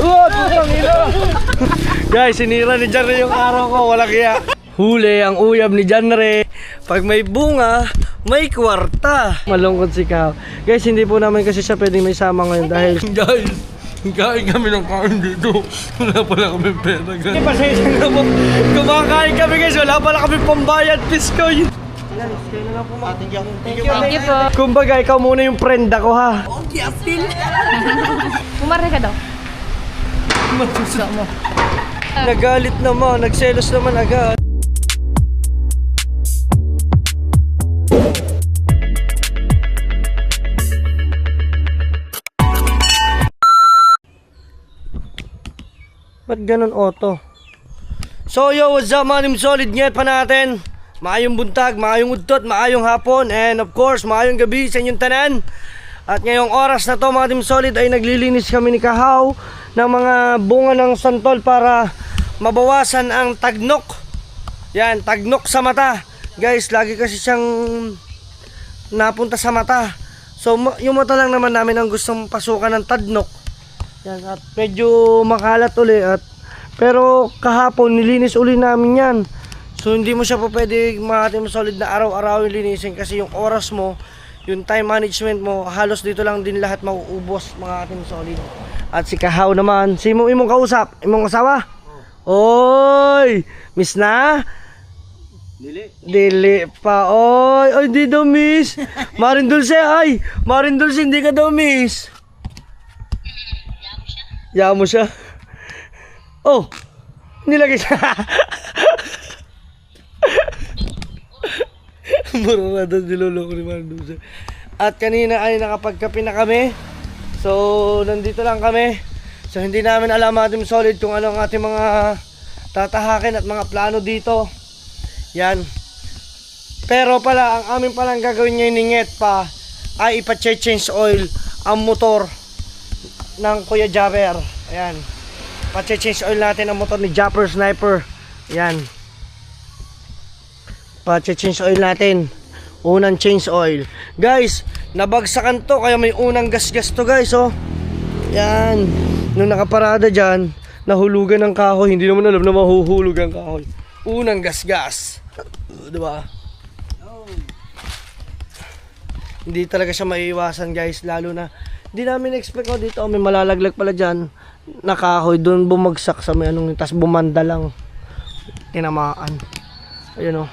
Putang ina! Guys, sinira ni Janre yung araw ko, wala kaya. Huli ang uyab ni Janre. Pag may bunga, may kwarta. Malungkot si Kao. Guys, hindi po namin kasi siya pwedeng may sama ngayon dahil... Guys, kain kami ng kain dito. Wala pala kami pera. Hindi pa sa isang na po. Kumakain kami guys, wala pala kami pambayad, Piskoy. Kayo na lang po ma. Thank you po. Kumbaga, ikaw muna yung friend ako ha. Okay, apil. Kumare ka daw. Matusa mo. Nagalit naman, nagselos naman agad. Ba't ganun auto? So yo, what's up mga Team Solid? Ngayat pa natin. Maayong buntag, maayong udtot, maayong hapon, and of course, maayong gabi sa inyong tanan. At ngayong oras na to mga Team Solid ay naglilinis kami ni Kahaw ng mga bunga ng santol para mabawasan ang tagnok. Yan, tagnok sa mata. Guys, lagi kasi siyang napunta sa mata. So yung mata lang naman namin ang gustong pasukan ng tadnok. Yan, at medyo makalat uli at pero kahapon nilinis uli namin yan. So hindi mo siya po pwede mga Team Solid na araw-araw yung linisin kasi yung oras mo, yung time management mo, halos dito lang din lahat mauubos mga Team Solid. At si Kahaw naman, si imong kausap, imong asawa? Oy, miss na? Dili pa, oy, oy di daw miss. Marin Dulce, ay, Marin Dulce, hindi ka daw miss. Yamo siya. Oh, nilagay siya. Mura na doon niloloko ni Marin Dulce. At kanina ay nakapagkape na kami. So, nandito lang kami. So, hindi namin alam mga Team Solid kung ano ang ating mga tatahakin at mga plano dito. Yan. Pero pala, ang amin palang gagawin ngayon ni Nget pa ay ipa-change oil ang motor ng Kuya Japper. Ayan. Pa-change oil natin ang motor ni Japper Sniper. Ayan. Pa-change oil natin. Unang change oil. Guys, nabagsakan to kaya may unang gas-gas to guys, oh. Yan. Nung nakaparada dyan, nahulugan ng kahoy. Hindi naman alam na mahuhulog ang kahoy. Unang gas-gas. Diba? Hindi talaga siya maiiwasan guys. Lalo na, hindi namin expect ko dito. May malalaglag pala dyan. Nakahoy. Doon bumagsak sa may anong. Tapos bumanda lang. Tinamaan. Ayun, oh.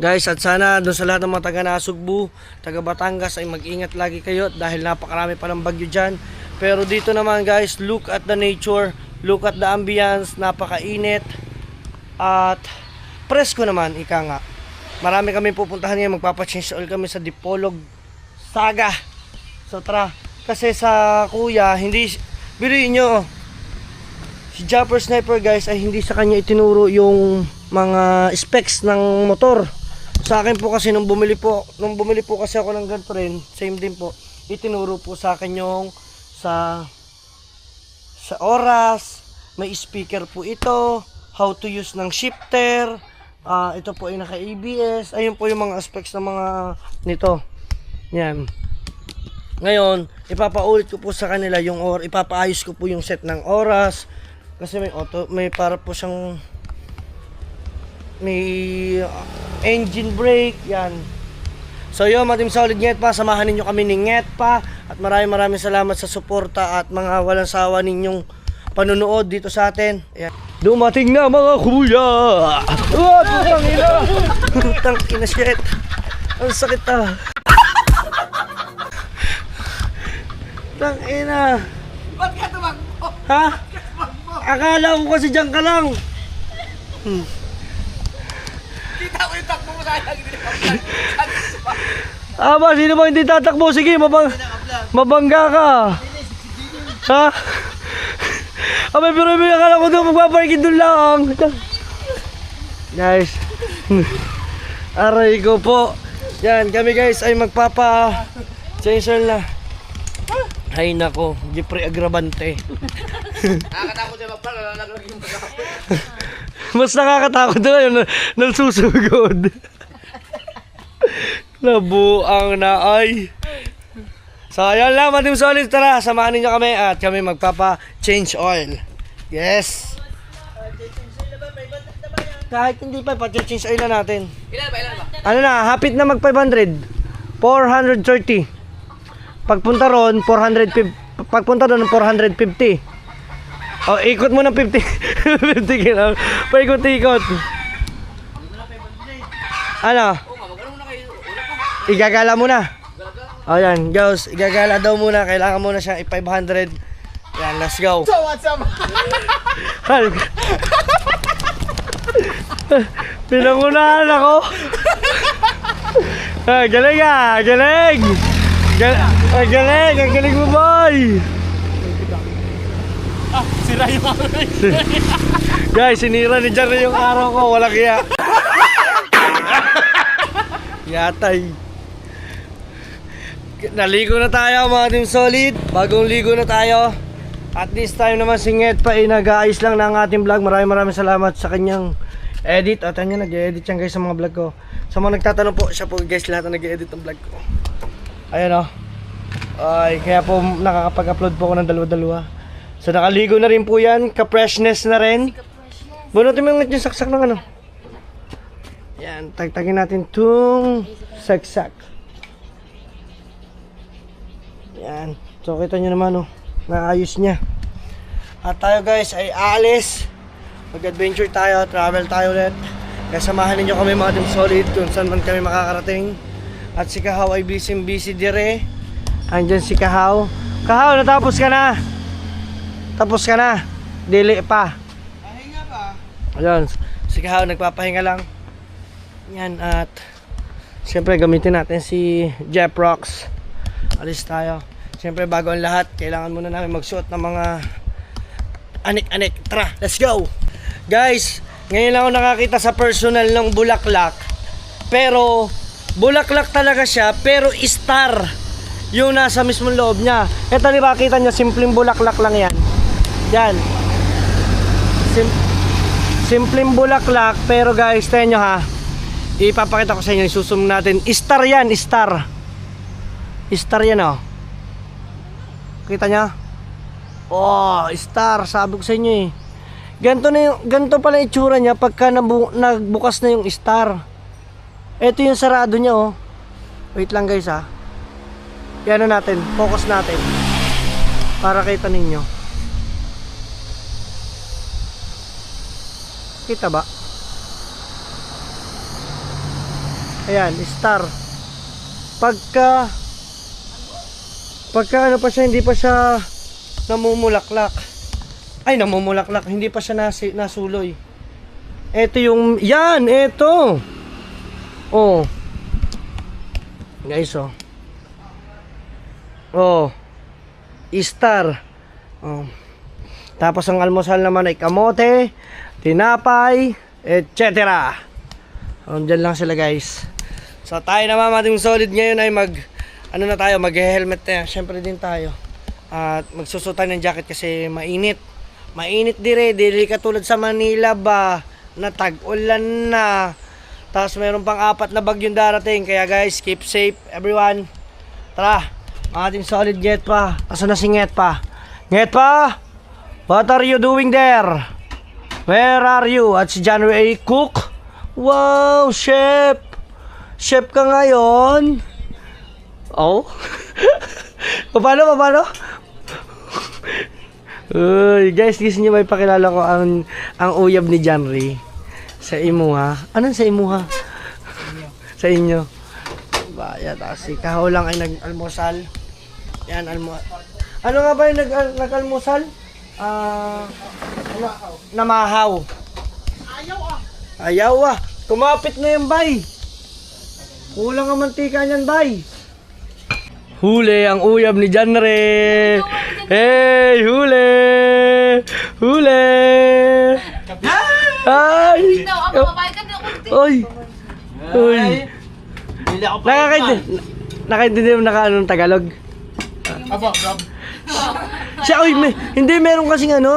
Guys, at sana doon sa lahat ng mga taga Nasugbu, taga Batangas ay mag-ingat lagi kayo dahil napakarami pa ng bagyo dyan. Pero dito naman guys, look at the nature, look at the ambience, napakainit at presko naman, ika nga. Marami kami pupuntahan ngayon, magpapachange oil kami sa Dipolog Saga. So tara, kasi sa kuya, hindi, biruin nyo, si Japper Sniper guys ay hindi sa kanya itinuro yung mga specs ng motor. Sa akin po kasi nung bumili po kasi ako ng ganito rin, same din po, itinuro po sa akin yung sa oras, may speaker po ito, how to use ng shifter, ito po ay naka ABS, ayun po yung mga specs ng mga nito. Yan. Ngayon, ipapaulit ko po sa kanila yung ipapaayos ko po yung set ng oras kasi may para po siyang may engine brake, yan. So yun, mga Team Solid, Nget pa, samahan ninyo kami ni Nget pa. At maraming salamat sa suporta at mga walang sawa ninyong panunood dito sa atin. Yan. Dumating na mga kuya. Putang ina. Putang ina, shit. Ang sakit ah. Putang ina. Ba't ka tumakbo? Ha? Akala ko kasi dyan ka lang. Kita ko yung takbo mo sayang. Aba, sino ba hindi tatakbo? Sige, mabangga ka. Ha? Abay, pero may akala ko doon, magpaparkin doon lang. Guys. Aray ko po. Yan, kami guys ay magpapa-change oil na. Ay nako, Jeffrey Agravante. Nakakatakot siya magpala, lalaglag yung pagkakapit. Mas nakakatakot na yun, nagsusugod. Nabuang na ay. So, yun lang, Team Solid. Tara, samahan ninyo kami at kami magpapa-change oil. Yes. Kahit hindi pa, pa-change oil na natin. Ilan ba? Ano na, hapit na mag 500. 430. Pagpunta ron, 450. Pagpunta ron, 450. Oh, ikot mo ng 50. 50 kilo. Paikot-ikot. Ano? Magkano muna kayo? Una pa. Igagala muna. O yan, girls, igagala daw muna. Kailangan muna siya i-500. Yan, let's go. So what's up? Pinangunahan ako. Galing ah, galing. Galing, ang galing mo, boy. Sira yung ako. Guys, sinira ni Jerry yung araw ko. Walang kaya. Yatay. Naligo na tayo mga Team Solid. Bagong ligo na tayo. At this time naman si Nget pa nag-aayos lang ng ating vlog. Maraming salamat sa kanyang edit. At yan, nag-edit yan guys sa mga vlog ko. Sa mga nagtatanong po, siya po guys lahat na nag-edit ng vlog ko. Ayan o. Ay, kaya po nakakapag-upload po ako ng dalawa-dalawa. So nakaligo na rin po yan. Ka-freshness na rin. Bunutin mo yung saksak ng ano. Yan, tagtagin natin itong saksak. Yan. So kita nyo naman oh, naayos niya. At tayo guys ay aalis. Mag-adventure tayo, travel tayo ulit. Kaya samahan ninyo kami mga Team Solid kung saan man kami makakarating. At si Kahaw ay busy dire. Andyan si Kahaw. Kahaw, natapos ka na. Tapos ka na. Dili pa. Pahinga pa. Ayun, si Kahaw nagpapahinga lang. Yan at siyempre gamitin natin si Jeff Rocks. Alis tayo. Siyempre bago ang lahat, kailangan muna namin magsuot ng mga anik-anik. Tara, let's go! Guys, ngayon lang ako nakakita sa personal ng bulaklak. Pero, bulaklak talaga siya, pero star yung nasa mismong loob niya. Ito di ba, kita nyo, simpleng bulaklak lang yan. Yan. Simpleng bulaklak, pero guys, tayo nyo ha. Ipapakita ko sa inyo, isusum natin. Star yan, star. Star yan oh. Kita nyo? Oh, star, sabi ko sa inyo eh. Ganito pala itsura niya pagka nagbukas na yung star. Ito yung sarado niya oh. Wait lang guys ha. Yan na natin, focus natin. Para kita ninyo. Kita ba? Ayan, star. Pagka ano pa siya, hindi pa siya namumulaklak. Ay, namumulaklak, hindi pa siya nasuloy. Ito yung, yan, ito. Oh. Guys, oh. Oh. Star. Oh. Tapos ang almusal naman ay kamote, tinapay, etc. Diyan lang sila guys. So tayo naman mga Team Solid ngayon ay mag-helmet na. Siyempre din tayo. At magsusutan ng jacket kasi mainit. Mainit dili katulad sa Manila ba na tag-ulan na. Tapos mayroon pang 4 na bagyong darating. Kaya guys, keep safe everyone. Tara, mga Team Solid. Nget pa. Asan na si Nget pa? Nget pa? What are you doing there? Where are you? At si John A. Cook. Wow, chef. Chef ka ngayon? Oh? Paano? Uy, guys, gusto nyo ba ipakilala ko ang uyab ni John Ray? Sa imuha. Anong sa imuha? Sa inyo. Ba, yan, si Kahaw lang ay nag-almusal. Yan, almusal. Ano nga ba yung nag-almusal? Namahaw. Ayaw ah. Tumapit na yung bay. Kulang ang mantika niyan, bay. Huli ang uyab ni John Ray. Hey, huli. Huli. Ay. Oy. Oy. Nakaintindi mo anong Tagalog? Aba, bro. Siya, oy, hindi, meron kasing hindi,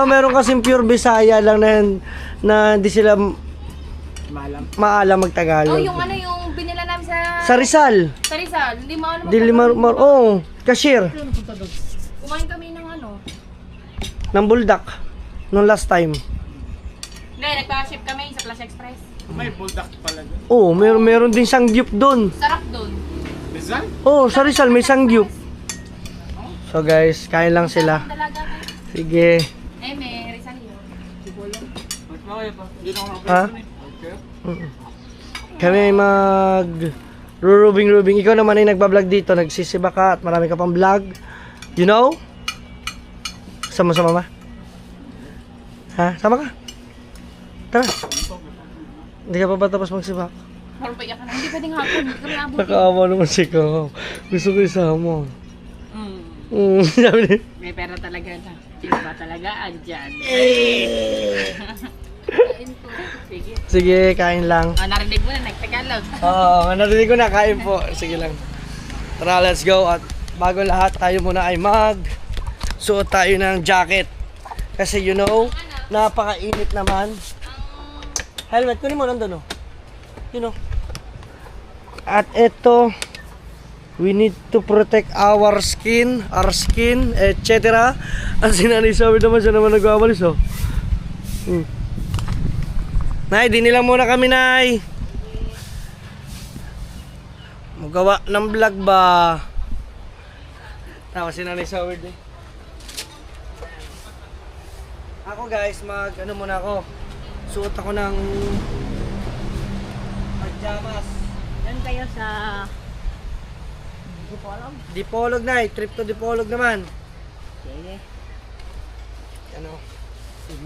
meron kasing pure Bisaya lang na hindi sila maalam Oh, mag-Tagalog. yung binila namin sa Sa Rizal. Sa Rizal, hindi mo ano Dili oh, cashier Kumain kami ng ano. ng Buldak nung last time. Hindi, nagpa-ship kami sa Clash Express. May buldak pala doon. Oh, meron din sangyup doon. Sarap doon. Rizal? Oh, sa Rizal may sangyup. So guys, kain lang sila. Dalaga ka. Sige. May Rizal yun. Ha? Mm. Kami mag rubing. Ikaw naman ay nagbablog dito, nagsisiba ka at marami ka pang vlog. You know? Sama-sama ba? Ha? Sama ka? Tara. Hindi ka pa ba tapos magsibak? Marupay ka na. Hindi pwedeng hapon. Hindi kami abutin. Nakaawa naman si Kao. Gusto ko isama. Sabi niya. May pera talaga na. Sino ba talaga? Andyan. Sige. Sige, kain lang. Narinig mo na, nagtagalog. Oo, narinig ko na, kain po. Sige lang. Tara, let's go. At bago lahat, tayo muna ay suot tayo ng jacket. Kasi you know, napakainit naman. Helmet, kunin mo nandun, oh. You know. At ito, we need to protect our skin, etc. At sinanay sabi naman siya naman nagwawalis, oh. Nay, di nila muna kami, Nay. Magawa ng vlog ba? Tama si Nanay Saward eh. Ako guys, muna ako. Suot ako ng pajamas. Doon kayo sa... Dipolog, Nay. Trip to Dipolog naman. Sige. Ano? Sige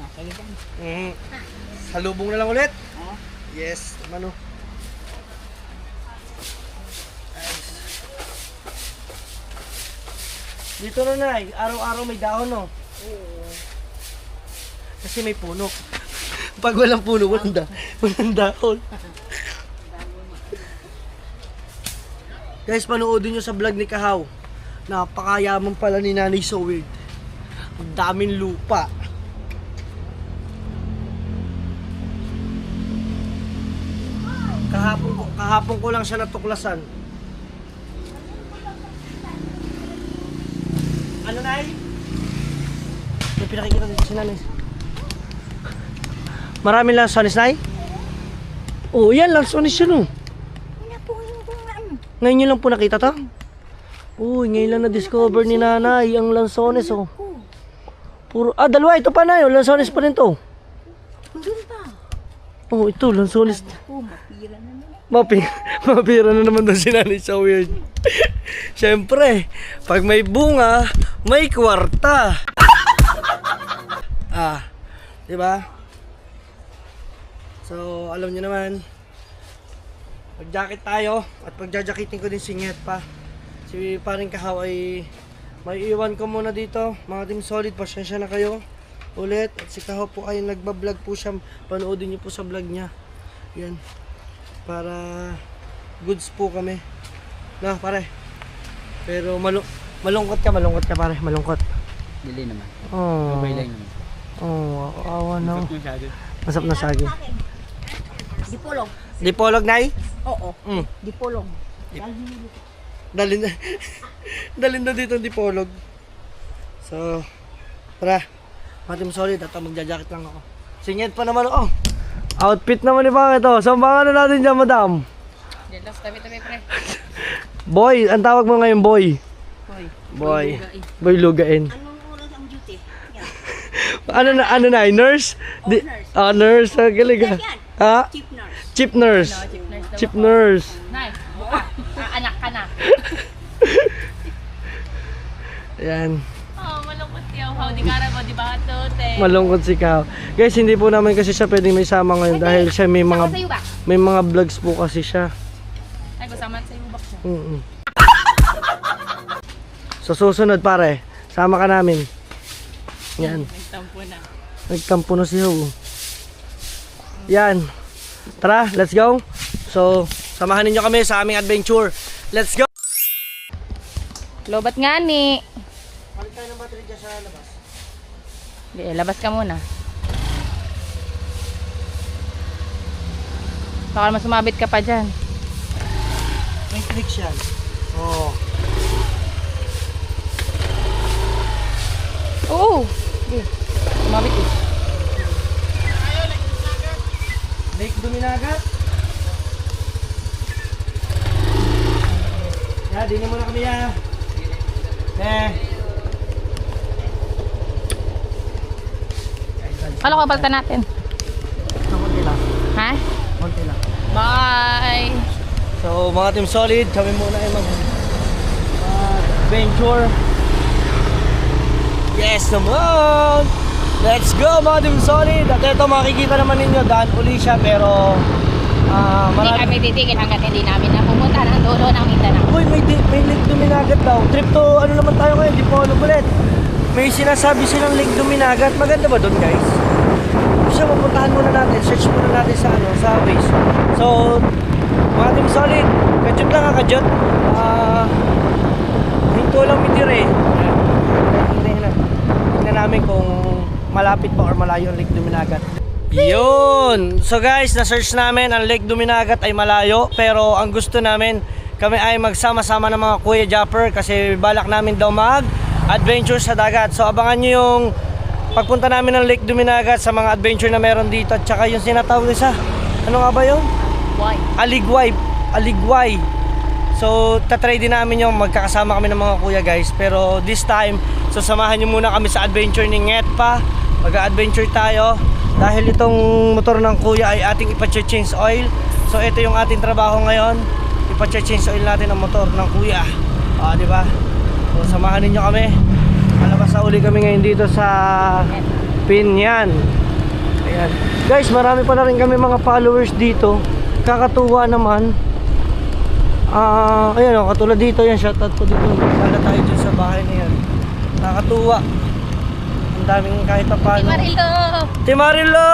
dyan. Salubong na lang ulit. Yes, mano. Dito na, Nay. Araw-araw may dahon, no? Oo. Kasi may puno. Pag walang puno, walang dahon. Guys, panoodin nyo sa vlog ni Kahaw. Napakayaman pala ni Nanay Saward. Ang daming lupa. Kahapon ko lang siya natuklasan. Ano, Nay? May pinakikita dito si Nanay. Maraming lansones, Nay? Oo, yan, lansones yun, oh. Ngayon nyo lang po nakita to? Uy, ngayon lang na-discover ni Nanay ang lansones, oh. Puro, dalawa, ito pa, Nay, oh. Lansones pa rin to. Oh, ito, lansones. Mapira na naman doon si Nanay sa weird. Siyempre, pag may bunga, may kwarta. Di ba? So, alam niyo naman, mag-jacket tayo at pagjajakitin ko din si Nget pa. Si paring Kahaw ay may iwan ko muna dito. Mga Team Solid, pasensya na kayo ulit. At si Kahaw po ay nagbablog po siya. Panoodin niyo po sa vlog niya. Yan. Para goods po kami. Na, pare. Pero malungkot ka pare, malungkot. Dili naman. Oh. Sabay lang naman. Oh, awa na. Masap Masap na yung saging. saging. Dipolog. Dipolog, Nay? Oo. Dipolog. Dalhin na dito ang dipolog. So, tara. Mga Team Solid, at magja-jacket lang ako. Singit pa naman, oh. Outfit naman ni Pangit, oh. Sambangan na natin dyan, madam. Diyan, tabi-tabi, pre. Boy, ang tawag mo ngayon, boy. Boy. Boy lugain. Anong oras ang duty? Ano na, nurse? Nurse. Nurse, galing ka. Ha? Chief nurse. Chief nurse. Chief nurse. Nice. Buka. Anak ka na. Ayan. Oh, malungkot yaw. How di kara mo, di ba? Tote. Malungkot si Kao. Guys, hindi po namin kasi siya pwedeng may sama ngayon dahil siya may Sama sa'yo ba? mga vlogs po kasi siya. Ay, kasama sa'yo ba siya? So susunod pare, sama ka namin. Yan. Nagtampo na. Nagtampo na si Ho. Yan. Tara, let's go. So, samahan ninyo kami sa aming adventure. Let's go! Lobat nga ni. Palit tayo ng battery dyan sa labas. Di, labas ka muna. Baka naman sumabit ka pa dyan. May tricks yan. Oo. Oo. Okay. Mabit eh. Lake Duminagat. Ya, dinin mo na kami ya. Ano ka balta natin? Konti lang. Ha? Konti lang. Bye! So mga Team Solid, kami muna ay adventure. Yes naman! Let's go mga Team Solid! At ito makikita naman ninyo, daan uli siya pero Hindi kami titigil hanggat hindi namin napupunta ng dulo ng Mindanao. Uy, may Lake Duminagat daw. Trip to ano naman tayo ngayon, di po ano ulit. May sinasabi silang Lake Duminagat. Maganda ba doon guys? Gusto mapuntahan muna natin, search muna natin sa sa Waze. So, mga Team Solid, kadyot lang ha, kadyot. Hinto lang mitire. Tingnan namin kung malapit pa or malayo ang Lake Duminagat. Yun! So guys, na-search namin ang Lake Duminagat ay malayo. Pero ang gusto namin, kami ay magsama-sama ng mga Kuya Japper kasi balak namin daw mag-adventure sa dagat. So abangan nyo yung pagpunta namin ng Lake Duminagat sa mga adventure na meron dito. At saka yung sinatawag isa, ano nga ba yun? Why? Aligway. So tatry din namin yung magkakasama kami ng mga kuya guys. Pero this time, so samahan nyo muna kami sa adventure ni Ngetpa. Mag-adventure tayo. Dahil itong motor ng kuya ay ating ipa-change oil. So ito yung ating trabaho ngayon. Ipa-change oil natin ang motor ng kuya. Di ba? So samahan niyo kami. Malabas na uli kami ngayon dito sa Pinyan. Ayan. Guys, marami pa na rin kami mga followers dito. Kakatuwa naman. Ayan o, katulad dito yan. Shoutout po dito. Sala tayo dyan sa bahay na yan. Nakakatuwa. Ang daming kahit pa paano. Timarilo!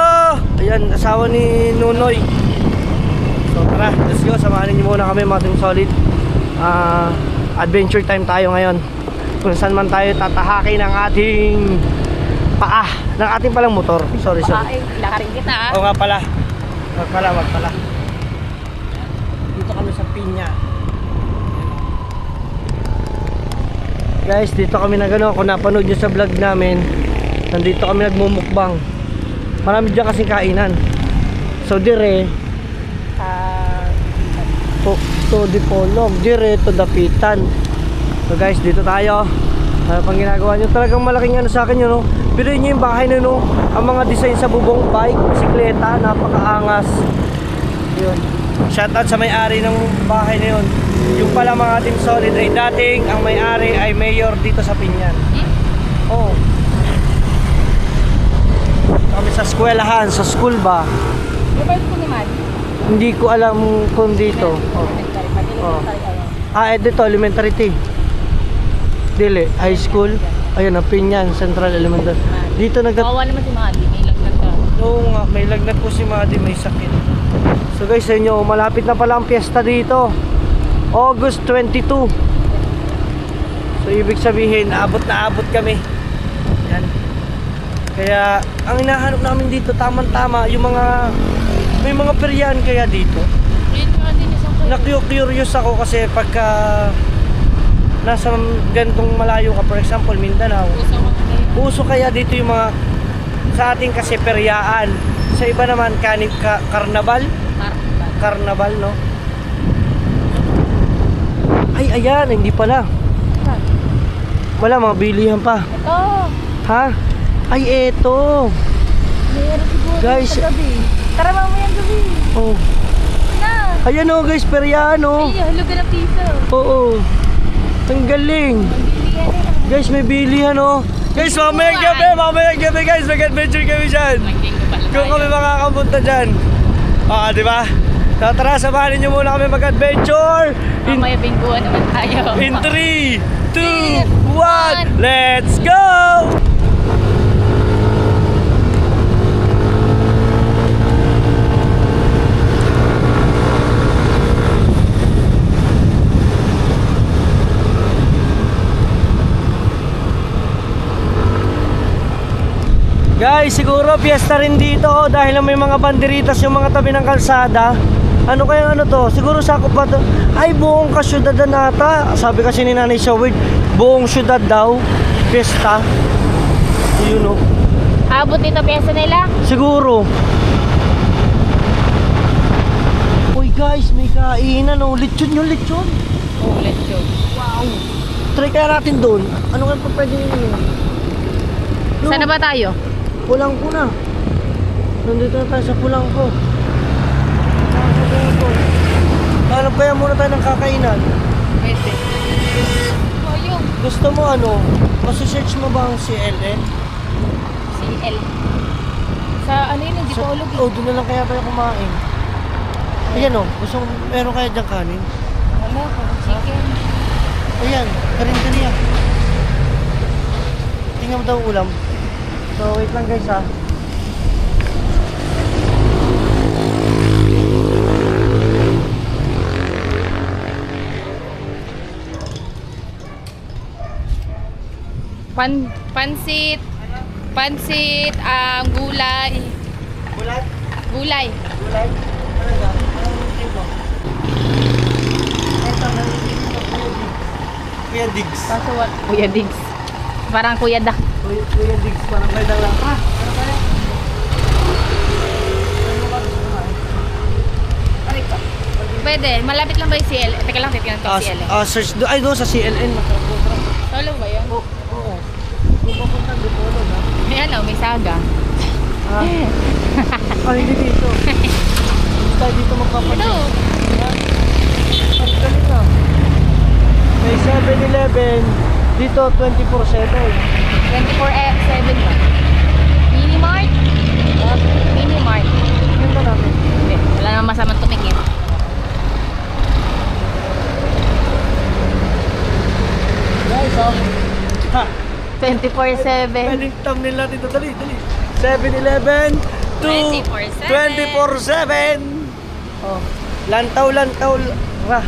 Ayan, asawa ni Nunoy. So tara, let's go. Samahan niyo muna kami mga Team Solid. Adventure time tayo ngayon. Kung saan man tayo tatahakin ng ating paa. Ng ating palang motor. Sorry. Lakarin kita Oo nga pala. Wag pala. Dito kami sa Pinya. Guys, dito kami nagano. Kung napanood nyo sa vlog namin, nandito kami nagmumukbang. Marami dyan kasing kainan. So dire to Dipolog, dire to Dapitan. So guys, dito tayo. Ano pang ginagawa nyo? Talagang malaking ano sa akin yun, no? Biruin nyo yung bahay na, no? Ang mga design sa bubong, bike, bisikleta, napakaangas. Yun. Shoutout sa may-ari ng bahay na yun. Yung pala mga Team Solid ay dating ang may-ari ay mayor dito sa Pinyan. Oo. Kami sa eskwelahan, sa school ba? Mabait ko ni Mad. Hindi ko alam kung dito. Oh. Dito, elementary T. Dili, high school. Ayun, Pinyan, Central Elementary. Dito Kawawa naman si Madi, may lagnat ka. Oo nga, may lagnat po si Madi, may sakit. So guys, sa inyo, malapit na pala ang piyesta dito. August 22. So ibig sabihin, abot na abot kami. Yan. Kaya, ang hinahanap namin dito, tamang-tama, yung mga, may mga peryan kaya dito. Na-curious ako kasi pagka nasa gantong malayo ka, for example, Mindanao, uso kaya dito yung mga, sa ating kasi peryaan. Sa iba naman, Carnaval, no? Ay, ayan, hindi pala. Wala, mga bilihan pa. Ito. Ha? Ay, eto. Meron siguro Guys. sa gabi. Tara mamayang gabi. Oh. Na. Ayan o guys, peryaan o. Ay, hulugan ng piso. Oo. Ang galing. Bilihan eh. Guys, may bilihan o. Guys, mamayang gabi guys. Mag-adventure kami dyan. Kung kami makakapunta dyan. Di ba? So, tara, samahan niyo muna kami mag-adventure. Mamaya bingguan naman tayo. In 3, 2, 1, let's go! Guys, siguro piyesta rin dito dahil may mga banderitas yung mga tabi ng kalsada. Ano kaya ano to? Siguro sakop ba to? Ay, buong kasyudadan ata. Sabi kasi ni Nanay Showard, buong syudad daw. Fiesta. Yun o. Abot dito piyesa nila. Siguro. Uy guys, may kainan o. Lechon yung lechon. Oh, let's go. Wow. Try kaya natin doon. Ano kaya pa pwede yun? Saan na ba tayo? Pulang ko na. Nandito na tayo sa pulang ko. Hanap kaya muna tayo ng kakainan. Pwede. Oh, yung Gusto mo ano? Masusearch mo ba ang CLN? CL. Sa ano yun, hindi ko ulog eh. Oh, doon na lang kaya tayo kumain. Ayan o, gusto mo, meron kaya dyan kanin? Wala, parang chicken. Ayan, karin-kariya. Tingnan mo daw ang ulam. So, wait lang guys ha. Pansit. Pansit, gulay. Ulat? Gulay. Gulay? Ano ba? Anong tipo? Ito, nalilip ko Kuya Diggs. Kaso what? Kuya Diggs. Parang Kuya Da. Kuya Diggs, parang may dala. Ano kaya? Ano ba gusto kumain? Aray ka. Pwede. Malapit lang ba yung CL? Teka lang, titignan ko yung CL. Search doon. Ay, doon sa CLN. Masarap. Solo ba yun? Oo. Kung papunta dito, ano na? May ano, may saga. Ah. Ay, hindi dito. Tayo dito magpapalit. Ito. Ang galing na. May 7-Eleven. Dito, 24/7. 24/7 ba? Minimart? Minimart. Yun ba namin? Hindi. Wala namang masamang tumingin. Guys, oh. Ha. 24/7. Pwedeng thumbnail natin ito. Dali, dali. 7-Eleven to 24/7. 24/7. Oh. Lantaw-lantaw. Ra.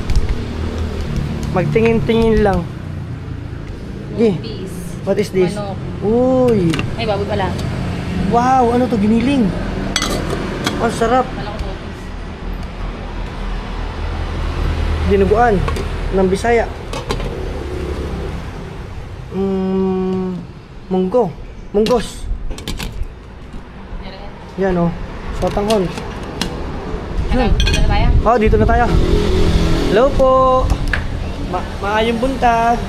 Magtingin-tingin lang. Okay. Peace. What is this? Manok. Uy. Ay, baboy pala. Wow, ano to? Giniling. Ang sarap. Kala ko bopis. Dinuguan ng Bisaya. Munggo. Munggos. Yan oh. Sotanghon. Dito na tayo? Oh, dito na tayo. Hello po. Maayong buntag.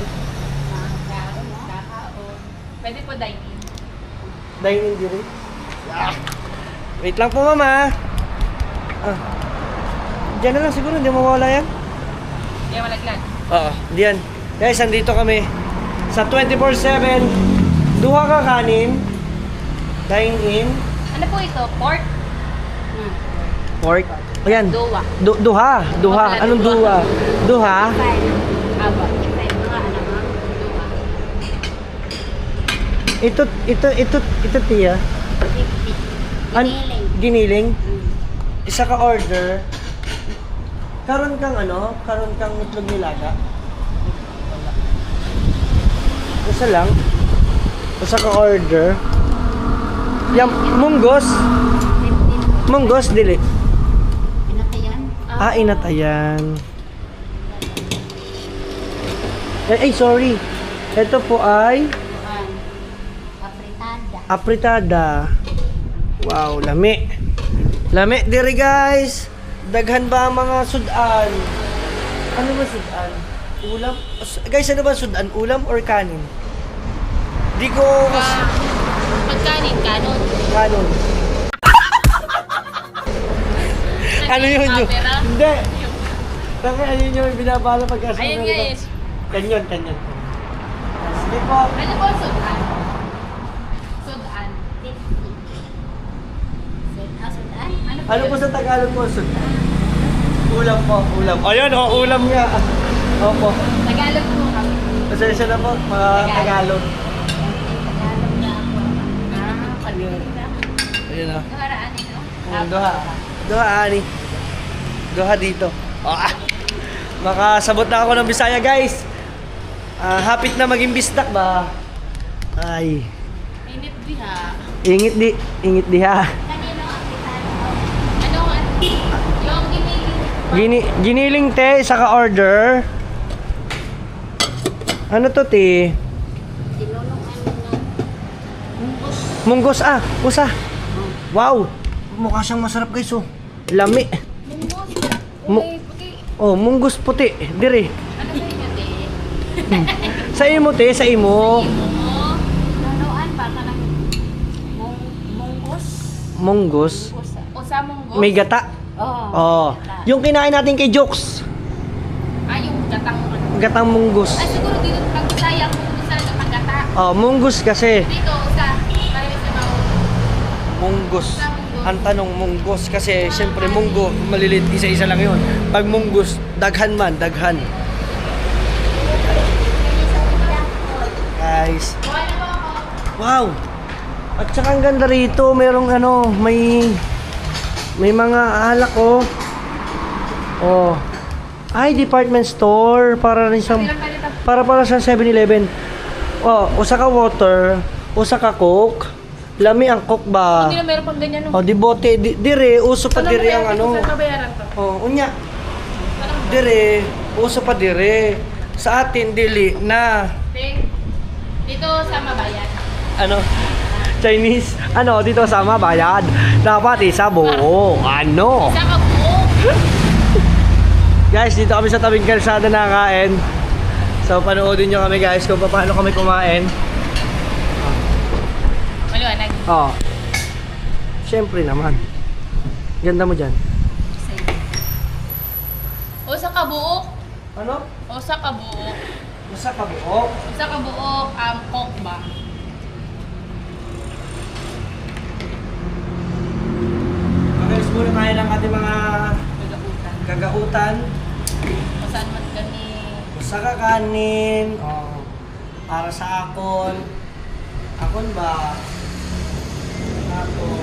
Pwede po dine-in. Dine-in diri. Wait lang po, mama. Diyan na lang siguro, hindi mawala yan. Hindi malaglag. Oo, diyan. Guys, andito kami sa 24/7. Duha ka kanin. Dine-in. Ano po ito? Pork? Pork. Ayan. Duwa. Duha. Duha. Wala, Anong duwa. duha? Duha. Aba. Ito tiya. Giniling. Isa ka order. Karon kang ano? Karon kang itlog nilaga. Wala. Isa lang. Isa ka order. Yang munggos. Munggos dili. Inatayan. Ay, sorry. Ito po ay apritada. Wow, lami. Lami diri guys. Daghan ba ang mga sudan? Ano ba sudan? Ulam? Guys, ano ba sudan? Ulam or kanin? Di ko Pagkanin, kanon. kanon. Ano yun yun? Camera? Hindi. Bakit ayun yung binabala pagkasunod? Ayun nga eh. Kanyon. Sige po. Ano po sudan? Sudan. Ano po sa Tagalog po? Sudan? Ulam po, ulam. Ayun, ulam nga. Opo. Tagalog po kami. Pasensya na po, mga Tagalog. Tagalog na ako. Kanina. Ayun o. Nakaraan ito. Duha, ani. Duha dito. Makasabot na ako ng Bisaya, guys. Hapit na maging bisdak ba? Ay. Init diha. Ingit di ha. Kanino ang pitalo? Ano ang yung giniling Giniling te, isa ka order. Ano to te? Munggos usa. Wow. Mukha siyang masarap guys oh. Lami. Munggos puti. Dire. Ano sa inyo, te? Sa imo te, sa imo. Lanuan pa ka ng munggos. Munggos. O sa munggos? May gata. Oo. Oh. Yung kinain natin kay Jokes. Yung gatang. Gatang munggos. Siguro dito pag Bisaya, munggos na ito pag gata. Oh, munggos kasi. Dito, sa parang sa mga Munggos. Ang tanong munggos kasi siyempre munggo malilit isa-isa lang yun. Pag munggos daghan man, daghan. Guys. Wow. At saka ang ganda rito, merong may mga alak oh. Oh. Ay, department store para rin siyang para siyang 7-Eleven. Oh, usa ka water, usa ka coke. Lami ang coke ba? Hindi na meron pang ganyan. Oh, di bote, dire, uso pa dire ang ano. Saan babayaran to? Oh, unya. Dire, uso pa dire. Sa atin dili na. Dito sa Mabayan. Ano? Chinese. Ano, dito sama bayad. Dapat isa buo. Ano? Isa ka buo. Guys, dito kami sa tabing kalsada nakakain. So, panoodin nyo kami guys kung paano kami kumain. Maliwanag. Oh. Siyempre naman. Ganda mo dyan. O sa kabuok. Ano? O sa kabuok. Usa ka buo. Sa kabuok, coke ba? Guys, muna tayo ng ating mga Nagabutan. gagautan. O saan man kami. Usa ka kanin. Oh. Para sa akon. Akon ba? Akon.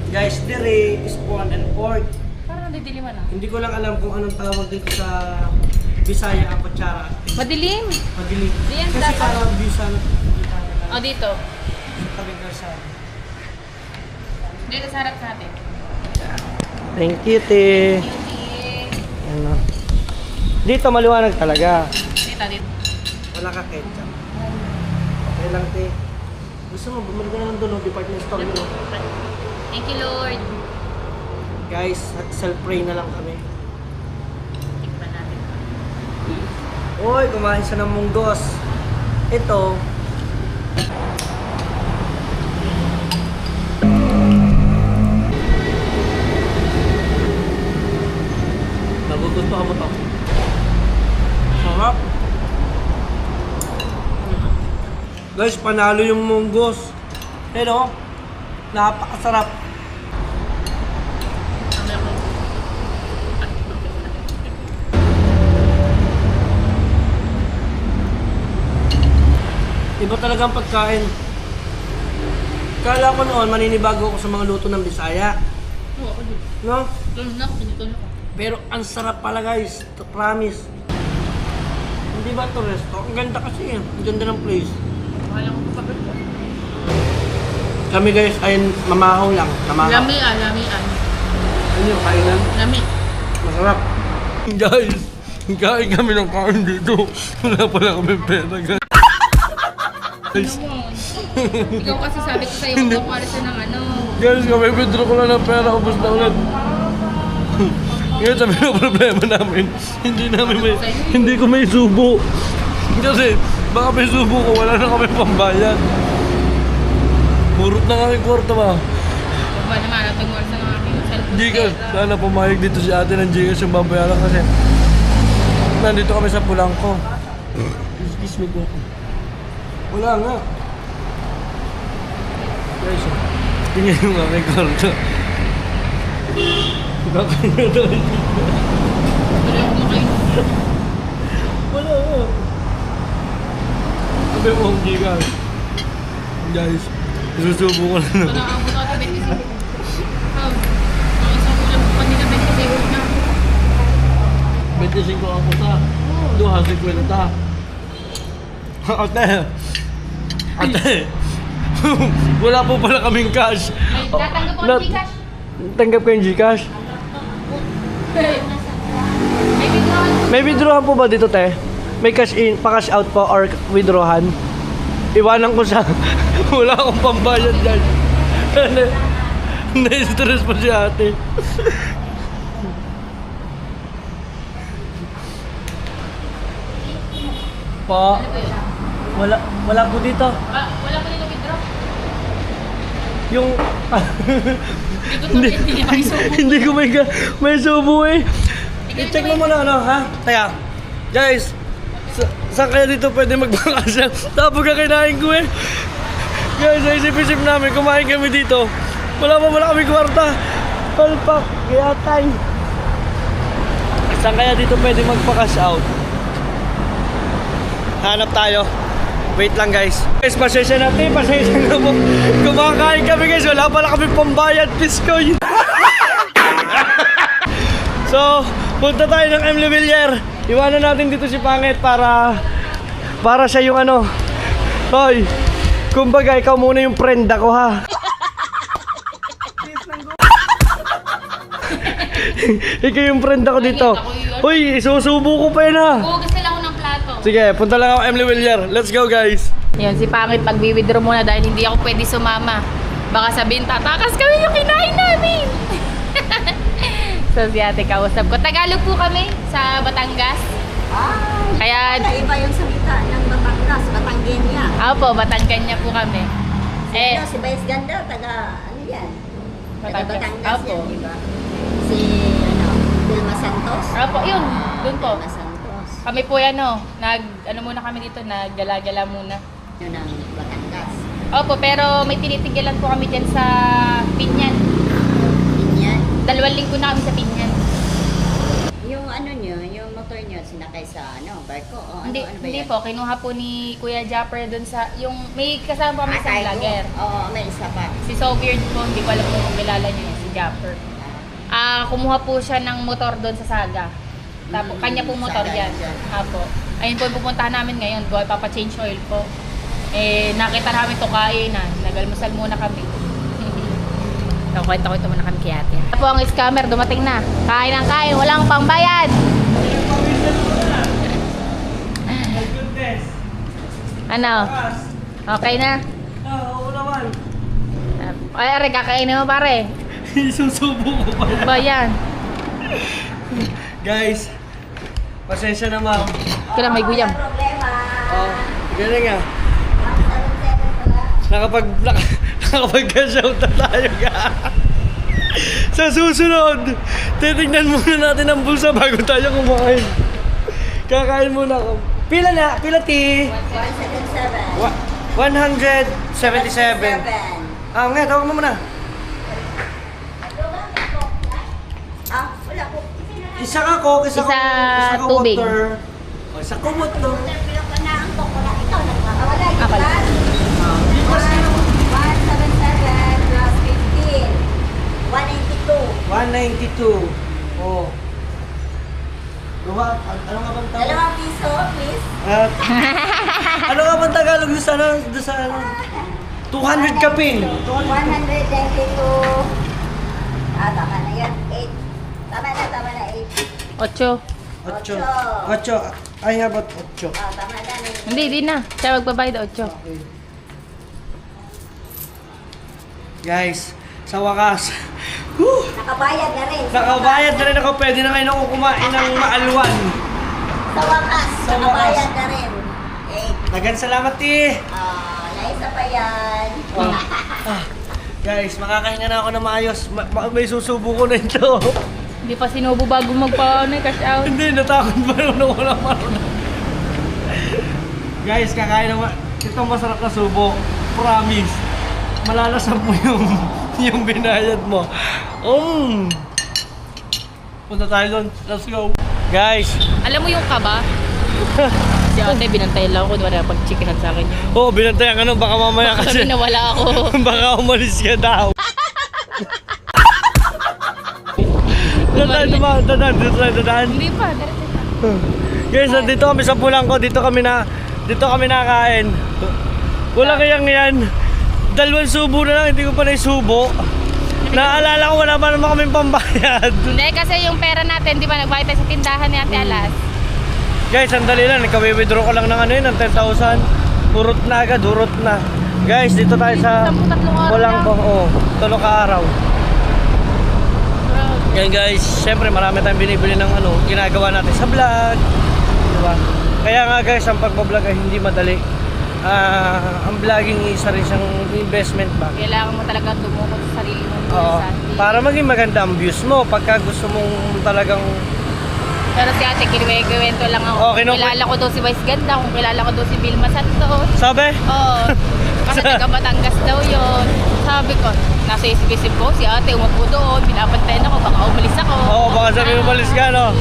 Guys, dire is pork and pork. Parang didiliman ah. Hindi ko lang alam kung anong tawag dito sa Bisaya ang kutsara. Madilim. Madilim. Diyan Kasi dapat. parang Bisaya. O dito. Tabing kalsada. Dito sa harap sa atin. Thank you, te. Beauty. Ano? Dito maliwanag talaga. Dito, dito. Wala ka ketchup. Okay lang, te. Gusto mo, bumalik ka na lang doon, no? Department store mo. Thank you, Lord. Guys, self-pray na lang kami. Tikman natin. Uy, kumain siya ng munggos. Ito. Nagugustuhan mo to. Sarap. Guys, panalo yung munggos. Pero, napakasarap. Iba talaga ang pagkain. Kala ko noon, maninibago ako sa mga luto ng Bisaya. Oo, ako dito. No? Tulog na ako, dito na ako. Pero ang sarap pala guys. Promise. Hindi ba ito resto? Ang ganda kasi eh. Ang ganda ng place. Wala ko pa pa. Kami guys ay mamahaw lang. Namahaw. Lami ah, lami ah. Ano yung kainan? Lami. Masarap. Guys, kain kami ng kain dito. Wala pala kami pera guys. Ikaw kasi sabi ko sa'yo, huwag ka siya ng ano. Guys, kami withdraw ko lang ng pera. Ubus na ulit. Ngayon sabi ng problema namin. Hindi ko may subo. Kasi baka may subo ko, wala na kami pambayad. Murot na kami kwarto ba? Huwag ba naman, natagmor sa mga aking cellphone. Gcash. Sana pumayag dito si ate ng Gcash yung babayaran kasi nandito kami sa Pulangko. Excuse me po. Wala nga. Guys, tingnan yung aking kwarto. Kakain na tayo. Tuloy ko kayo. Wala nga. Sabi mo ang Gcash. Guys, isusubo ko na Wala ang buto at 25. Ang isang ulam ko kanina 25 na. 25 ako sa duha 50. Ate! Ate! Wala po pala kaming cash. Ay, tatanggap ko Nat- ang Gcash. Tanggap ko yung Gcash. May withdrawal. May withdrawal po ba dito, te? May cash in, pa-cash out po or withdrawal? Iwanan ko sa... Wala akong pambayad dyan. Na-stress po si ate. Po. Wala po dito. Wala pa nila withdraw. Yung... Hindi Hindi ko may subo eh. I-check mo muna ano, ha? Teka. Guys, saan kaya dito pwede magbakasya? Tapos kakinain ko eh. Guys, naisip-isip namin, kumain kami dito. Wala kami kwarta. Palpak, kaya tayo. Saan kaya dito pwede magpa-cash out? Hanap tayo. Wait lang guys. Guys, pasensya na po. Kumakain kami guys. Wala pala kami pambayad. Piskoy. So, punta tayo ng M. Villar. Iwanan natin dito si Pangit para siya yung ano. Hoy, kumbaga ikaw muna yung friend ako ha. Ikaw yung friend ako dito. Hoy, isusubo ko pa yun ha. Hugas na lang ako ng plato. Sige, punta lang ako Emily Villar. Let's go guys. Yun, si Pangit pag-withdraw muna dahil hindi ako pwede sumama. Baka sabihin, tatakas kami yung kinain namin. So si ate kausap ko. Tagalog po kami sa Batangas. Kaya, Iba yung salita ng Batangas, Batanggenya. opo, Batangganya po kami. Ano, si Vice Ganda, taga, ano yan? Taga Batangas. Batangas Opo. yan, di ba? Si, Vilma Santos. Opo, yun, dun po. Vilma Santos. Kami po ano muna kami dito, naggala-gala muna. Yun ang Batangas. Opo, pero may tinitigilan po kami dyan sa Pinyan. Yan. 2 linggo na kami sa Pinyan. Yung ano nyo, yung motor nyo, sinakay sa ano, barko? O, Hindi, ano ba hindi yan? po, kinuha po ni Kuya Japper dun sa, may kasama kami sa Tayo. vlogger. Oo, may isa pa. Si So Weird po, hindi ko alam kung kilala niyo yun, si Japper. Kumuha po siya ng motor doon sa Saga. Tapos kanya pong motor Saga yan. yan. Apo. Ayun po yung pupuntahan namin ngayon. Buhay papa-change oil po. Nakita namin to kainan. Nagalmusal muna kami. So, kwento muna kami kay ate. Ito po ang scammer, dumating na. Kain ang kain, walang pangbayad. Ano? Okay na? Oo naman. Ay, are, kakainin mo pare. Isusubo ko pa yan. Ba yan? Guys, pasensya na ma'am. Kailan may guyam. Walang problema. Oh, galing nga. Ang 7 pala. Nakapag-cash-out na tayo ga. Sa susunod, titignan muna natin ang bulsa bago tayo kumain. Kakain muna ako. Pila na? Pila ti? 177. 177. Nga, tawag mo muna. Wala po. Isa ka Coke, isa Isa ka tubig. water. O, isa ko water. Pilok ka na ang pok. Wala ikaw. Nagkakawala. Ako lang. 177 plus 15. 182. 192. Oh. Duha, ano nga bang tawag? Dalawang piso, please. Ano nga bang Tagalog doon sa ano? 200 kapin. 192. Tama na yan. 8. Tama na, 8. 8. 8. I have 8. Tama na. Hindi, di na. Siya magbabayad 8. Okay. Guys, sa wakas. Nakabayad na rin. Nakabayad na rin ako. Pwede na ngayon ako kumain ng maalwan. Sa wakas, Sa nakabayad na rin. 8. Nagan salamat eh. Naisa pa yan. Guys, makakahinga na ako na maayos. May susubo ko na ito. Hindi pa sinubo bago cash out. Hindi, natakot pa rin ako na marunong. Guys, kakain naman. Ito masarap na subo. Promise. Malalasap mo yung binayad mo. Punta tayo doon. Let's go. Guys. Alam mo yung kaba? Si ate, binantayan lang ako kung wala pag-chickenan sa akin yun. Oo, binantayan ka nun. Baka mamaya kasi. Sabi na wala ako. Baka umalis ka daw. Dadaan. Hindi pa, diretso pa. Guys, nandito kami sa Pulangko. Dito kami nakain. Wala kayang yan. 2 subo na lang, hindi ko pa naisubo. Naalala ko wala pa naman kaming pambayad. Hindi, kasi yung pera natin, di ba, nagbayad tayo sa tindahan ni Ate Alas. Guys, sandali lang. Nagka-withdraw ko lang ng ano yun, ng 10,000. Hurot na agad, hurot na. Guys, dito tayo sa 13 araw walang lang. ko. Oh, 3 ka araw. Yan guys, syempre marami tayong binibili ng ano, ginagawa natin sa vlog. Diba? Kaya nga guys, ang pagbablog ay hindi madali. Ang vlogging isa rin siyang investment ba? Kailangan mo talaga dumukot sa sarili mo. Oo. Para maging maganda ang views mo pagka gusto mong talagang Pero si ate, kinuwento lang ako. Okay, no, kilala ko daw si Vice Ganda, kung kilala ko daw si Vilma Santos. sabi? Oo. Kasi taga Batangas daw yun. Sabi ko, nasa isip-isip ko, si ate umupo doon, pinapantayan ako, baka umalis ako. Oo, baka sabi mo malis ka, no?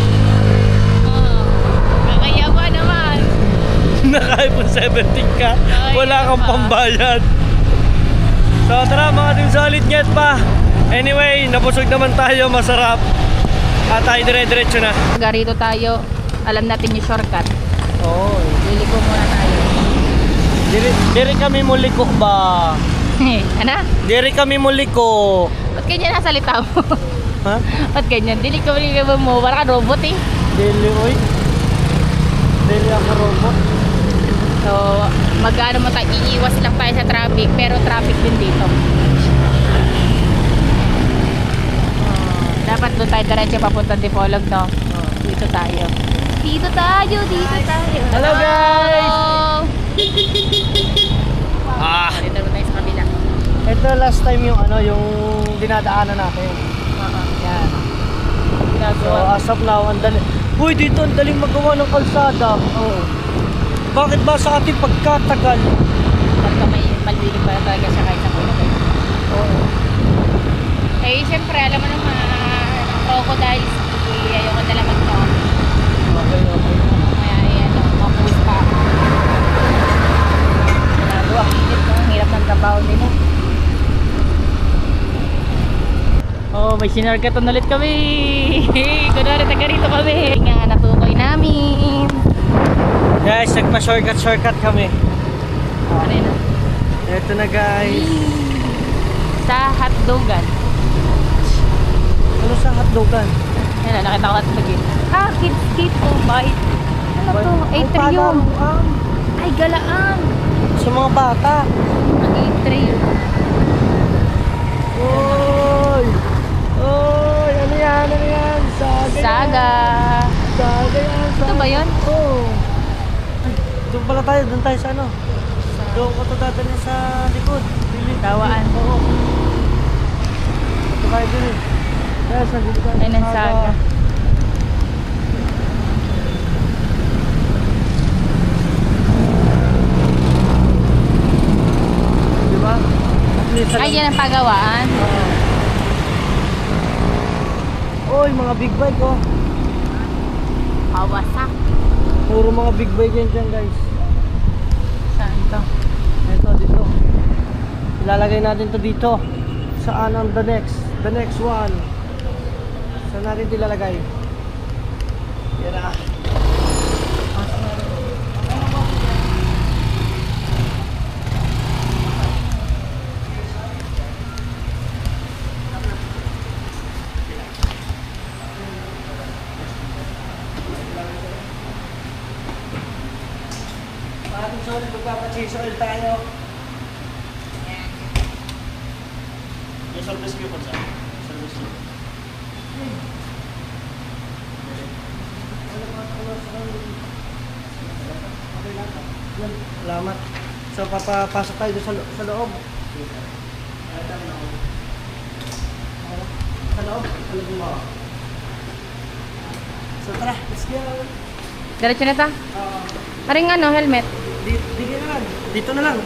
Oo. Kaya ba naman? Naka-iPhone 17 ka, wala kang pa. pambayad. So tara mga team solid net pa. Anyway, nabusog naman tayo, masarap. At tayo dire-diretso na. Garito tayo, alam natin yung shortcut. Oo. Liliko muna tayo. Diri kami muliko ba? Ano? Diri kami muliko. Ba't ganyan nasalita mo? Ha? Ba't ganyan? Dili ka mo, parang ka robot eh. Dili, oy. Dili ako robot. So, mag-ano mo tayo, iiwas lang tayo sa traffic, pero traffic din dito. Dapat doon tayo diretso papunta Dipolog, no? Dito tayo. Dito tayo. Hello, guys! Ah, Dito tayo sa kabila. ito last time yung ano, yung dinadaanan natin. Yan. So as of now, ang dali. Uy, dito ang daling magawa ng kalsada. Oo. Bakit ba sa ating pagkatagal? Pagka may malilig pa talaga siya kahit sa kulog. Oo. Eh, siyempre, alam mo naman, crocodiles, ayoko na lang mag-talk. Okay, okay. Kaya, ano, mapulis pa ako. Ginagawa, ang init, no? Ang hirap ng trabaho nila. Oh, may sinarkatan ulit kami. Kunwari, taga rito kami. Nga, natukoy namin. Guys, nagpa-shortcut kami. Ano yun? Ito na guys. Sa hotdogan. Ano sa hotdogan? Ayun na, nakita ko hotdog eh. Ah, kids cake to, bite. Ano to? Atrium. Ay, galaan. Sa mga bata. Ang atrium. Oy! Oy! Ano yan? Ano yan? Saga. Saga. Saga yan. Ito ba yun? Oo. Ay, doon pala tayo. Doon tayo sa ano? Doon ko ito dadalhin sa likod. Dawaan. Oo. Ito tayo dun eh. Yes, nandito tayo. Ayun ang Saga. Diba? At least Ay, yan ang pagawaan. Oy, mga big bike oh. Kawasak. Puro mga big bike yan dyan guys. Saan to? Ito, dito. Ilalagay natin to dito. Saan ang the next one? Saan natin ilalagay? Yan na. Ating solid, magpapachase oil tayo. Yung service ko po sir. Service ko. Salamat. So papapasok tayo doon sa loob. Sa loob mo. So tara, let's go. Diretso na ta? Aring ano, helmet. Dito na lang. Dito na lang.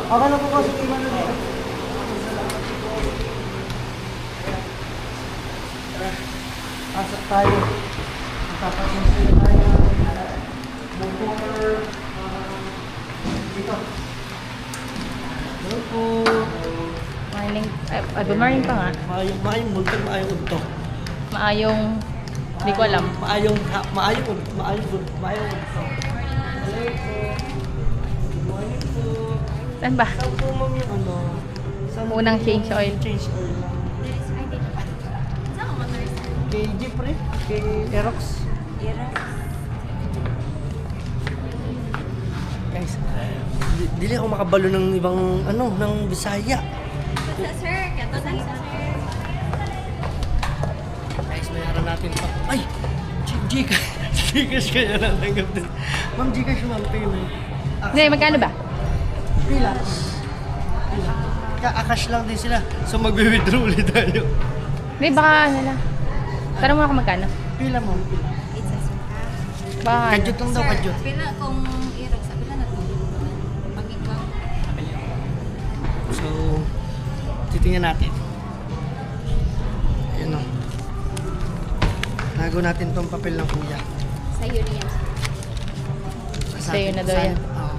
Ako na po kasi iwan na dito. Tara, pasok tayo. Magpapasok tayo. Motor. Dito. Hello po. Morning. Ay, good morning pa nga. Maayong multog, maayong unto. Maayong, hindi ko alam. Maayong unto. Hello po. Good morning po. Saan ba? Saan po ma'am yung ano? Saan Unang change oil. Change oil. Kay Jeffrey, kay Erox. Guys, dili ako makabalo ng ibang ng Bisaya. Sir, kato sa sir. Guys, bayaran natin pa. Ay! Gcash kaya natanggap din. Ma'am, Gcash ma'am, payment. Hindi, magkano ba? Pila. Akash lang din sila. So magbe-withdraw ulit tayo. Hindi, baka ano lang. Tanong mo ako magkano? Pila mo? It's a sir. Baka ano? Kadyot lang daw, kadyot. Pila kung irog sa pila na to. Pag-ikaw. So, titingnan natin. Ayan o. Nago natin tong papel ng kuya. Sa'yo na yan. Sa'yo na daw yan. Oo.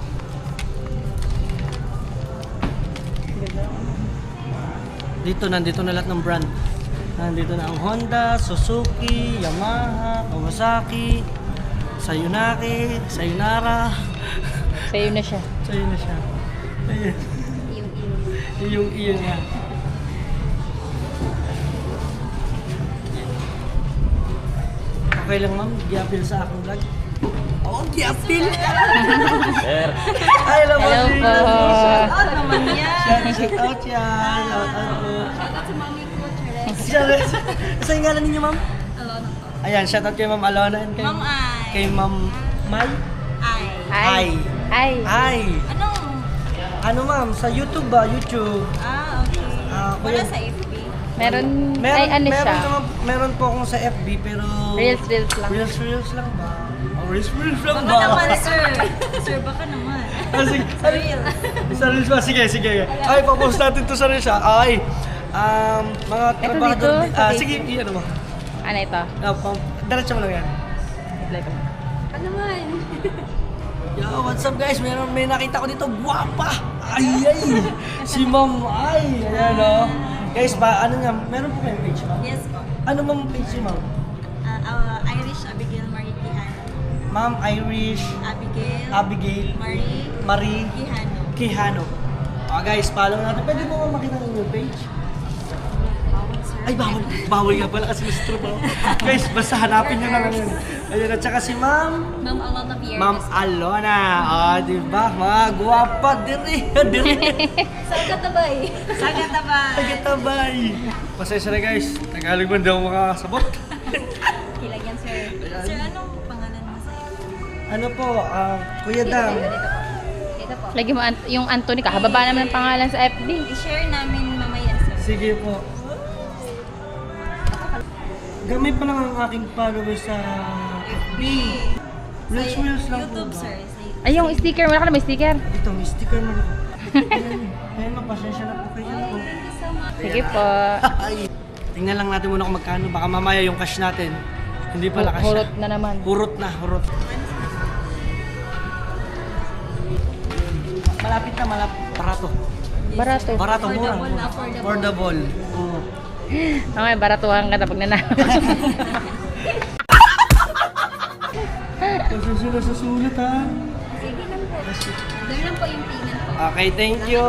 Dito, nandito na lahat ng brand. Nandito na ang Honda, Suzuki, Yamaha, Kawasaki, Sayonara. Sa'yo na siya. Sa'yo na siya. Ayun. Yung iyon niya. Okay lang ma'am, gi-appeal sa akong vlog. Oo, gi-appeal! Sir. Ay, alam mo, Hello po. Oh, naman yan. Shout out yan. Shout out po. Shoutout sa mami ko, Charles. Shout out. Sa yung ngalan ninyo ma'am? Alona po. Ayan, shout out kay ma'am Alona and kay, Ma'am Ay. kay ma'am May. Ay. Ay. Ay. Ay. Ano? Ano ma'am, sa YouTube ba? YouTube. Okay. Wala kuya. sa FB. Meron, ay ano siya? Meron po akong sa FB pero... Reels lang. Reels lang ba? Oh, reels lang Baka ba? naman, sir. Sir, baka naman. Ah, sige. Real. Sa Reels ba? Sige. Ay, papost natin to sa Reels ha. Ay, mga Ito trabahador. dito, sa Sige, Facebook. ano mo? Ano ito? Diretso mo lang yan. Apply ko. Baka naman. Yo, what's up guys? May nakita ko dito. Guwapa! Ay! Si Ma'am Ay! Ayan o. Guys, ano nga? Meron po kayong page ba? Yes po. Ano ma'am page niyo, ma'am? Irish Abigail Marie Quijano. Ma'am Irish Abigail Marie Quijano. Quijano. Guys, follow natin. Pwede mo ma'am makita ng inyong page? Ay, bawal nga pala kasi gusto pa. Guys, basta hanapin nyo na lang yun. Ayun, at saka si Ma'am Ma'am Alona Pierre. Ma'am Alona. Diba? Mga guwapa. Diri. Sagatabay. Tagitabay. Pasensya na guys. Tagalog mo daw makakasabot. Kilag yan, sir. Sir, anong pangalan mo sa FB? Ano po, Kuya Dam. Ito po. Lagi mo yung Anthony, kahababa naman ang pangalan sa FB. I-share namin mamaya, sir. Sige po. Gamay pa lang ang aking followers sa FB. Reels lang po YouTube, ba? sir. Ay, yung sticker. Wala ka na may sticker? Ito, may sticker man ako. Ayun, mapasensya na po kayo po. Thank you so much. Sige po. Ay, tingnan lang natin muna kung magkano. Baka mamaya yung cash natin. Hindi pala cash. Hurot na naman. Hurot na, hurot. Malapit na, barato. Barato. Barato, mura. Affordable na, affordable. Affordable. Oo. Okay, baratuhan ka na pag nanalo. Susunod sa sulit ha. Sige lang po. Doon lang po yung payment po. Okay, thank you.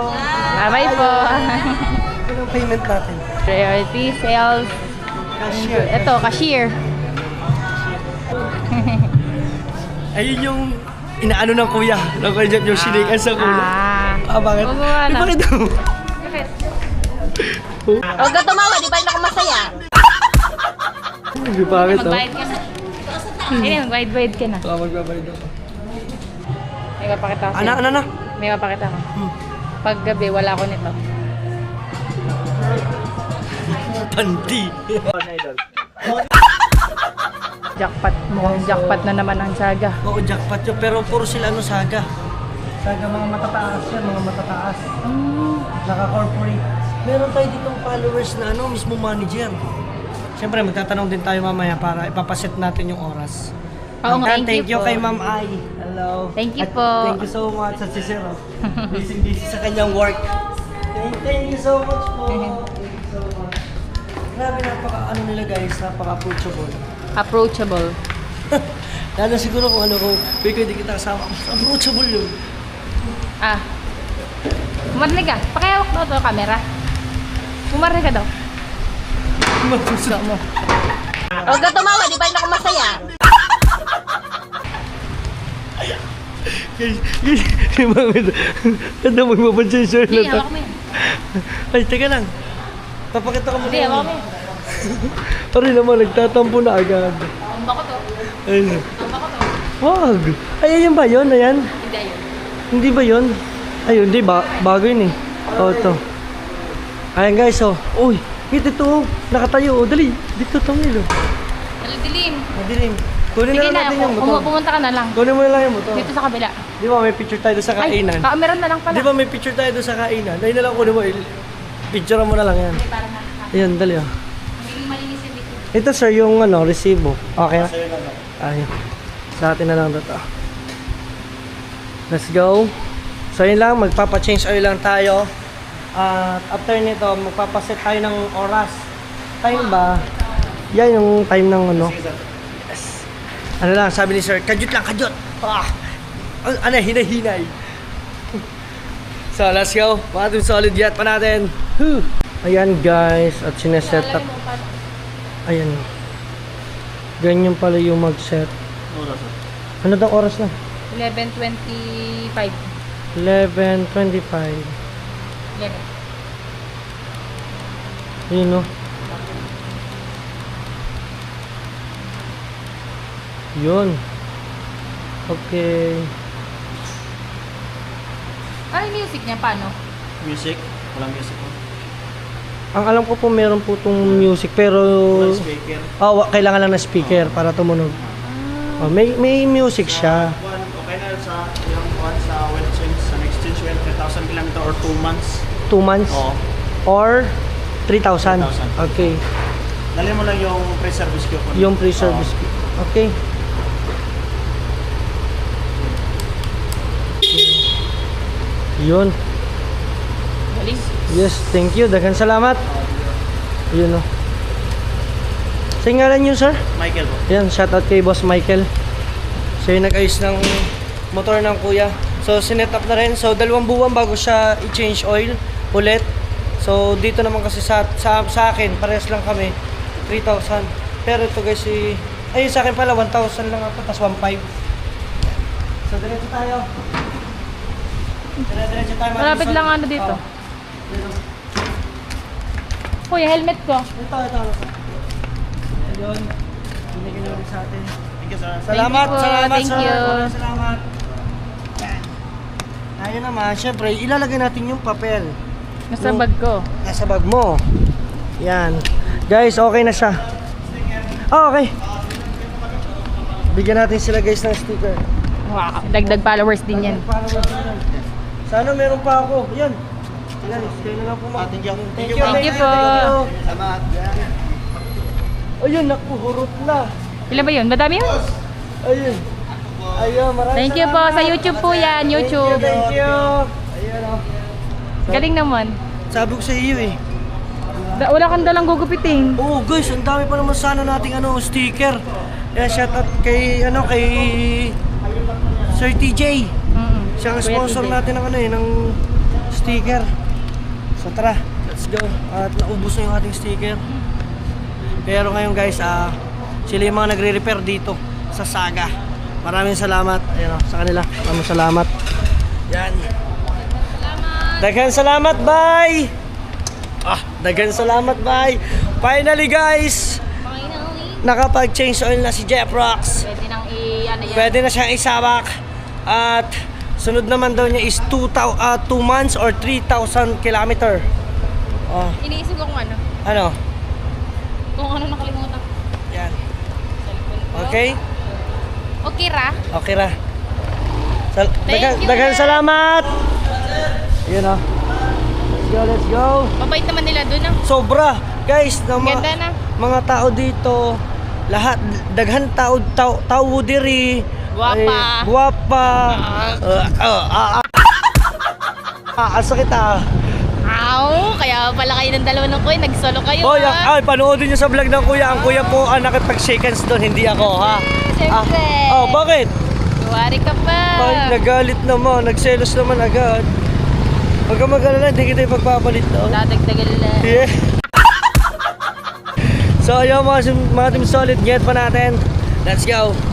Bye po. Ito ang payment natin. Priority sales. Cashier. Ito, cashier. Ayun yung inaano ng kuya. Ng kuya Jeff, yung sinikan sa kuya. Bakit? Oo nga na. Bakit daw? Bakit? Huwag ka tumawa, di ba yun ako masaya? Bakit daw? Magbayad ka na. Hindi, magbayad ka na. Magbabayad ako. May mapakita ko Ano? sa'yo. May mapakita ko. Pag gabi, wala ko nito. Panti. Jackpot. Mukhang jackpot na naman ang saga. Oo, jackpot yun. Pero puro sila saga. Saga mga matataas yan, mga matataas. Naka-corporate. Meron tayo ditong followers na mismo manager. Siyempre, magtatanong din tayo mamaya para ipapaset natin yung oras. Oo nga, Thank you po. kay Ma'am Ai. Hello. Thank you At po. Thank you so much at si Sir. Busy sa kanyang work. Thank you so much po. Thank you so much. Grabe, nila guys, napaka-approachable. Approachable. Lalo siguro kung kung pwede kita kasama. Approachable yun. Umarnig ka. Pakihawak daw ito camera. Umarnig ka daw. Gusto mo. Huwag ka tumawa, di ba yun ako masaya? Guys, ano magpapansin siya Hindi, na hawak mo yan. Ay, teka lang. Papakita ko muna. Hindi, hawak mo yan. Pare naman, nagtatampo na agad. Tumba ko to. Ayun. Tumba ko to. Wag. Ay, ayan ba yun? Ayan. Hindi, ayun. Hindi ba yun? Ayun, di ba? Bago yun eh. Oo, ito. Ayan guys, oh. Uy, ito oh. Nakatayo, oh. Dali. Dito tumil, oh. Dilim. Madilim. Kunin na Sige lang na, natin yung motor. pumunta ka na lang. Kunin mo na lang yung motor. Dito sa kabila. Di ba may picture tayo doon sa Ay, kainan? meron na lang pala. Di ba may picture tayo doon sa kainan? Ayun na lang kunin mo. Picture mo na lang yan. Ay, parang nakaka. Ayun, dali oh. Magiging malinis yung dito. Ito sir, yung ano, resibo. Okay na? Ayun. Sa atin na lang dito. Let's go. So yun lang, magpapa-change oil lang tayo. At after nito, magpapaset tayo ng oras. Time ba? Yan yung time ng ano. Yes. Ano lang, sabi ni sir, kadyot lang, kadyot. Ah! Ano, hinay-hinay. So let's go. Mga solid yacht pa natin. Whew. Ayan guys, at sineset up. Ayan. Ganyan pala yung mag-set. Ano daw oras na? 11:25. 11:25. 11. Yun no. Yun. Okay. Ano yung music niya? Paano? Music? Walang music po. Ang alam ko po meron po itong music pero Walang speaker. kailangan lang na speaker para tumunog. Oh, may music siya. Okay na sa ilang buwan sa well change, sa next change well 3,000 km or 2 months. 2 months Oo. or 3,000. 3,000. Okay. Dali mo lang yung pre-service ko. Yung pre-service. Okay. Yun. Galing. Yes, thank you. Daghang salamat. Yun o. Sa ngalan yun, sir? Michael po. Yan, shoutout kay Boss Michael. So, yung nag-ayos ng motor ng kuya. So, sinet up na rin. So, 2 buwan bago siya i-change oil ulit. So, dito naman kasi sa akin, parehas lang kami. 3,000. Pero ito guys, ayun sa akin pala, 1,000 lang ako, tapos 1,500. So, diretso tayo. Diretso tayo. Malapit lang ano dito. Oh. Kuya, helmet ko. Ito. Ayun. Binigyan namin sa atin. Thank you, sir. Salamat, Thank you po. salamat Thank sir. you. Maraming salamat. Yan. Ayun naman, syempre, ilalagay natin yung papel. Nasa bag ko. Nasa bag mo. Yan. Guys, okay na siya. Oh, okay. Bigyan natin sila guys ng sticker. Wow, dagdag followers din yan. Sana meron pa ako. Yan. Yan, kayo na lang po. Thank you. Thank you. Thank you po. Salamat. Ayun, naku, hurot na. Ilan ba yun? Madami yun? Ayun. Ayun, maraming Thank you po. salamat. Sa YouTube po yan. YouTube. Thank you. Ayun, oh. Galing naman. Sabi ko sa iyo eh. Wala kang dalang gugupitin. Oo guys, ang dami pa naman sana nating sticker. Kaya shout out kay kay Sir TJ. Siya ang Kuya sponsor TJ. natin ng ng sticker. So tara, let's go. At naubos na yung ating sticker. Pero ngayon guys, sila yung mga nagre-repair dito sa Saga. Maraming salamat. Ayun, sa kanila. Maraming salamat. Yan. Daghang salamat, bye! Daghang salamat, bye! Finally, guys! Nakapag-change oil na si Jeff Rocks. Pwede nang ano yan. Pwede na siyang isabak. At sunod naman daw niya is 2 months or 3,000 kilometer. Oh, Iniisip ko kung ano. ano? Kung ano nakalimutan ko. Yan. Cellphone ko. Okay? Okay ra. Okay ra. Thank you, Daghang sir. salamat! Yun o. Let's go, let's go! Mabait naman nila dun ah. Sobra! Guys, Ganda na. mga tao dito, lahat, daghan tao diri. Guwapa. Guwapa. Ang sakit Aw, kaya pala kayo ng dalawa ng kuya, nag-solo kayo Hoy, ah. panoodin nyo sa vlog ng kuya. Ang kuya po ang nakipag-shake hands doon, hindi ako ha. Siyempre. Bakit? Kuwari ka pa. Ay, nagalit naman, nagselos naman agad. Huwag ka mag-alala, hindi kita ipagpapalit daw. Dadagdagal lang. Yeah. So, ayun mga team solid, get pa natin. Let's go.